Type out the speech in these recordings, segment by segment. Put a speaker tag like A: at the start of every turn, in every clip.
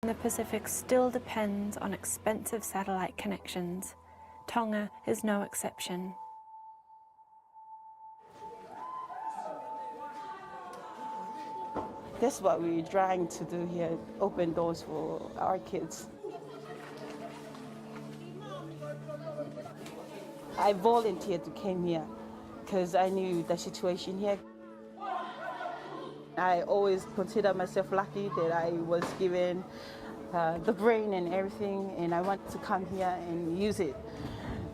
A: The Pacific still depends on expensive satellite connections. Tonga is no exception.
B: That's what we're trying to do here, open doors for our kids. I volunteered to come here because I knew the situation here. I always consider myself lucky that I was given the brain and everything, and I want to come here and use it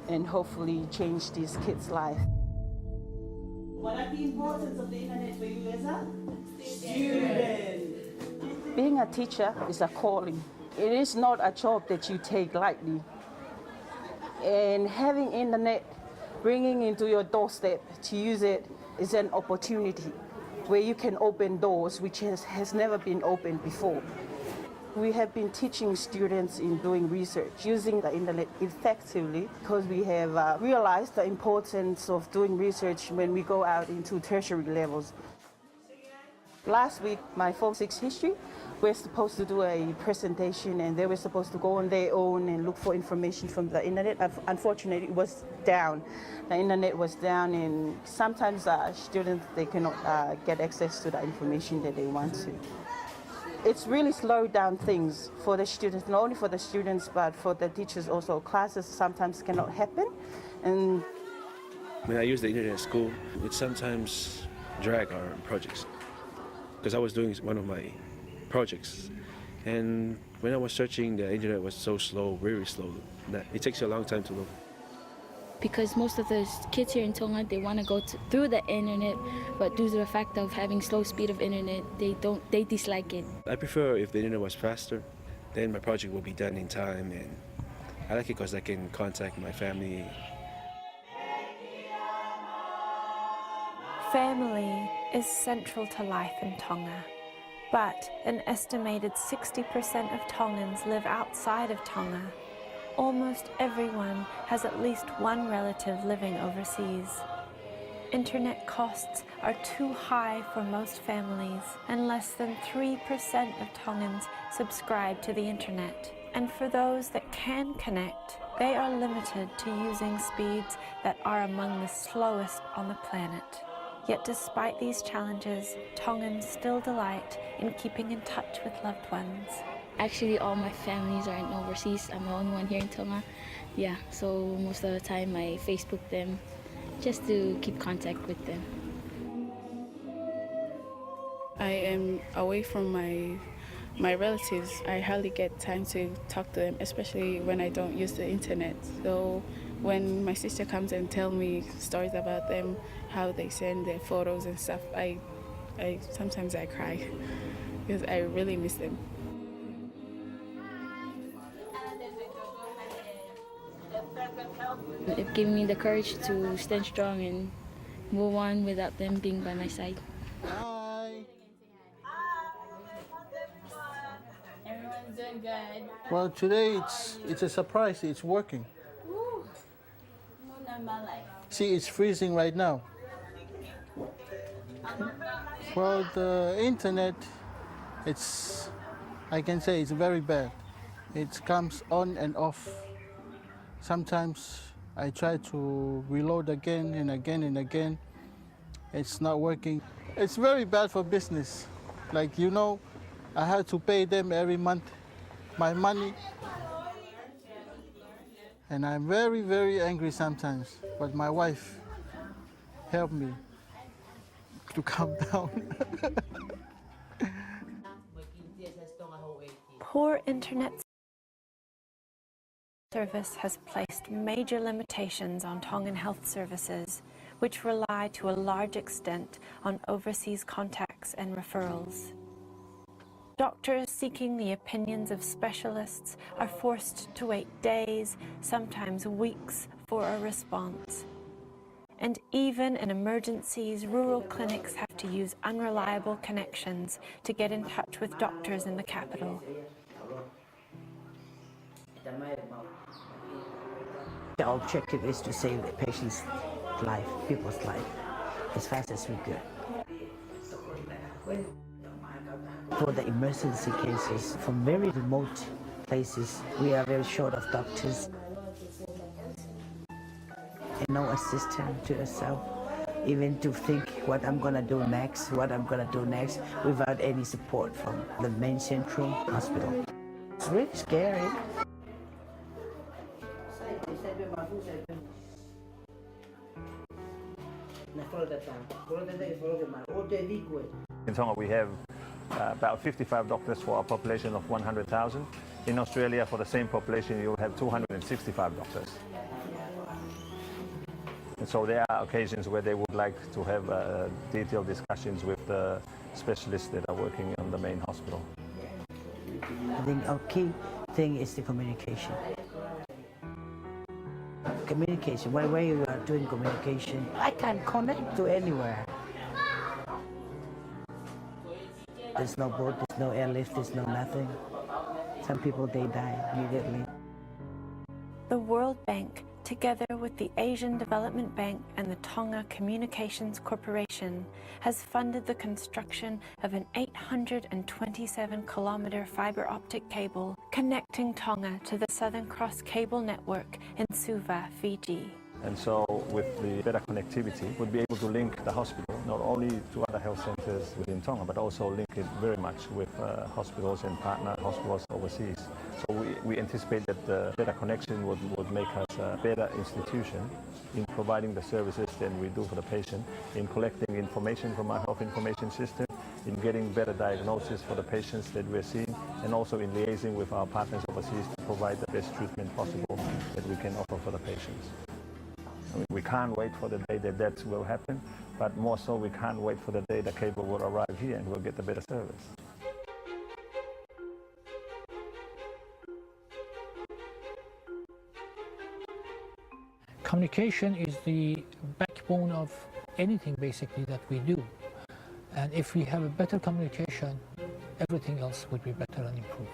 B: and hopefully change these kids' life.
C: What are the importance of the internet for you as a student?
B: Being a teacher is a calling. It is not a job that you take lightly. And having internet bringing into your doorstep to use it is an opportunity where you can open doors which has never been opened before. We have been teaching students in doing research using the internet effectively because we have realized the importance of doing research when we go out into tertiary levels. Last week, my Form 6 history, we're supposed to do a presentation and they were supposed to go on their own and look for information from the internet. Unfortunately, it was down. The internet was down and sometimes students, they cannot get access to the information that they want to. It's really slowed down things for the students, not only for the students, but for the teachers also. Classes sometimes cannot happen. And
D: when I use the internet at school, it sometimes drag our projects. Because I was doing one of my projects, and when I was searching, the internet was so slow, very slow, that it takes a long time to load.
E: Because most of the kids here in Tonga, they want to go through the internet, but due to the fact of having slow speed of internet, they dislike it.
D: I prefer if the internet was faster, then my project will be done in time, and I like it because I can contact my family.
A: Family is central to life in Tonga, but an estimated 60% of Tongans live outside of Tonga. Almost everyone has at least one relative living overseas. Internet costs are too high for most families, and less than 3% of Tongans subscribe to the internet. And for those that can connect, they are limited to using speeds that are among the slowest on the planet. Yet despite these challenges, Tongans still delight in keeping in touch with loved ones.
E: Actually, all my families are in overseas. I'm the only one here in Tonga. Yeah, so most of the time I Facebook them just to keep contact with them.
F: I am away from my relatives. I hardly get time to talk to them, especially when I don't use the internet. So when my sister comes and tells me stories about them, how they send their photos and stuff, I sometimes I cry because I really miss them.
E: It gave me the courage to stand strong and move on without them being by my side.
G: Hi.
H: Everyone's doing good.
G: Well, today it's a surprise. It's working.
H: Woo.
G: See, it's freezing right now. Well, the internet, I can say it's very bad. It comes on and off. Sometimes I try to reload again and again and again. It's not working. It's very bad for business. Like, you know, I have to pay them every month my money. And I'm very, very angry sometimes. But my wife helped me to calm down.
A: Poor internet service has placed major limitations on Tongan health services, which rely to a large extent on overseas contacts and referrals. Doctors seeking the opinions of specialists are forced to wait days, sometimes weeks, for a response. And even in emergencies, rural clinics have to use unreliable connections to get in touch with doctors in the capital.
I: The objective is to save the patient's life, people's life, as fast as we can. For the emergency cases from very remote places, we are very short of doctors. And no assistant to yourself, even to think what I'm gonna do next, without any support from the main central hospital. It's really scary.
J: In Tonga we have about 55 doctors for a population of 100,000. In Australia, for the same population, you have 265 doctors. And so there are occasions where they would like to have detailed discussions with the specialists that are working on the main hospital.
I: I think our key thing is the communication. Communication, when you are doing communication, I can't connect to anywhere. There's no boat, there's no airlift, there's no nothing. Some people, they die immediately.
A: The World Bank, together with the Asian Development Bank and the Tonga Communications Corporation, has funded the construction of an 827-kilometer fiber optic cable connecting Tonga to the Southern Cross cable network in Suva, Fiji.
J: And so with the better connectivity, we'll be able to link the hospital not only to other health centers within Tonga, but also link it very much with hospitals and partner hospitals overseas. So we anticipate that the better connection would make us a better institution in providing the services than we do for the patient, in collecting information from our health information system, in getting better diagnosis for the patients that we're seeing, and also in liaising with our partners overseas to provide the best treatment possible that we can offer for the patients. We can't wait for the day that will happen, but more so we can't wait for the day the cable will arrive here and we'll get the better service.
K: Communication is the backbone of anything basically that we do. And if we have a better communication, everything else will be better and improved.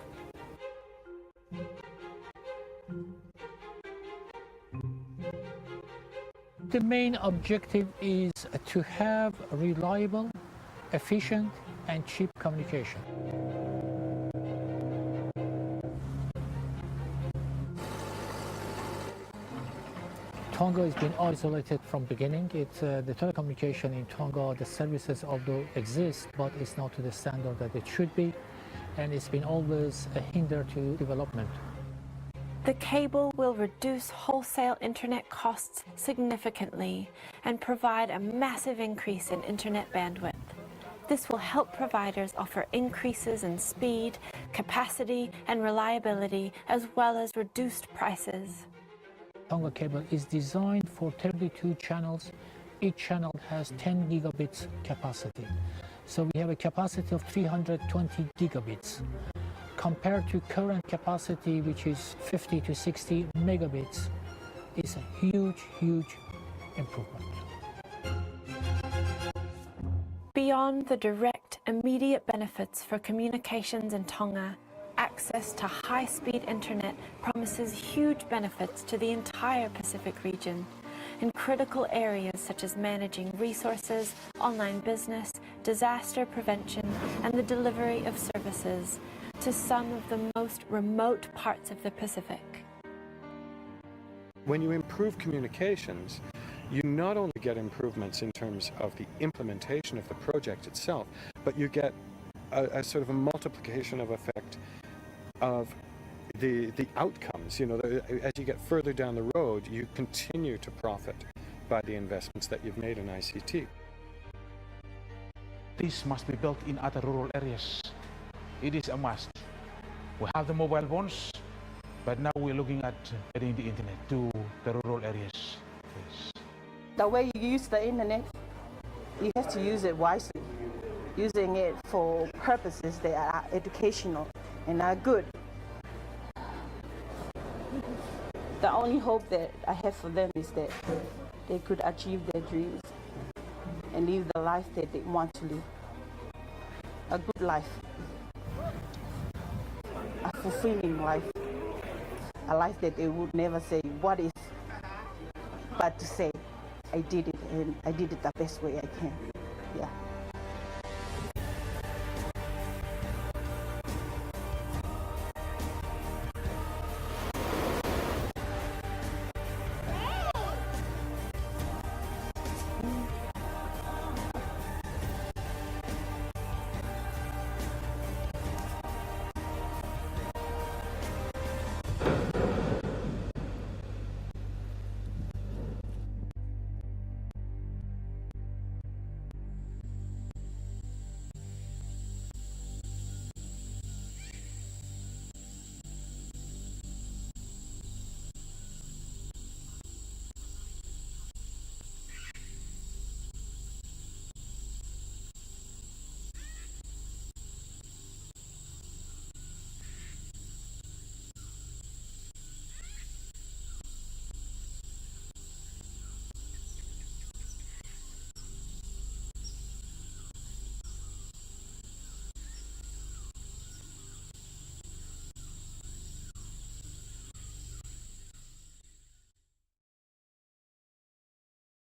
K: The main objective is to have reliable, efficient, and cheap communication. Tonga has been isolated from beginning. The telecommunication in Tonga, the services although exist, but it's not to the standard that it should be, and it's been always a hinder to development.
A: The cable will reduce wholesale internet costs significantly and provide a massive increase in internet bandwidth. This will help providers offer increases in speed, capacity, and reliability, as well as reduced prices.
K: Tonga cable is designed for 32 channels. Each channel has 10 gigabits capacity. So we have a capacity of 320 gigabits. Compared to current capacity, which is 50 to 60 megabits, is a huge, huge improvement.
A: Beyond the direct, immediate benefits for communications in Tonga, access to high-speed internet promises huge benefits to the entire Pacific region in critical areas such as managing resources, online business, disaster prevention, and the delivery of services to some of the most remote parts of the Pacific.
L: When you improve communications, you not only get improvements in terms of the implementation of the project itself, but you get a sort of a multiplication of effect of the outcomes. You know, as you get further down the road, you continue to profit by the investments that you've made in ICT.
M: This must be built in other rural areas. It is a must. We have the mobile phones, but now we're looking at getting the internet to the rural areas. Yes.
B: The way you use the internet, you have to use it wisely, using it for purposes that are educational and are good. The only hope that I have for them is that they could achieve their dreams and live the life that they want to live. A good life. A fulfilling life. A life that they would never say, what is, but to say, I did it, and I did it the best way I can. Yeah.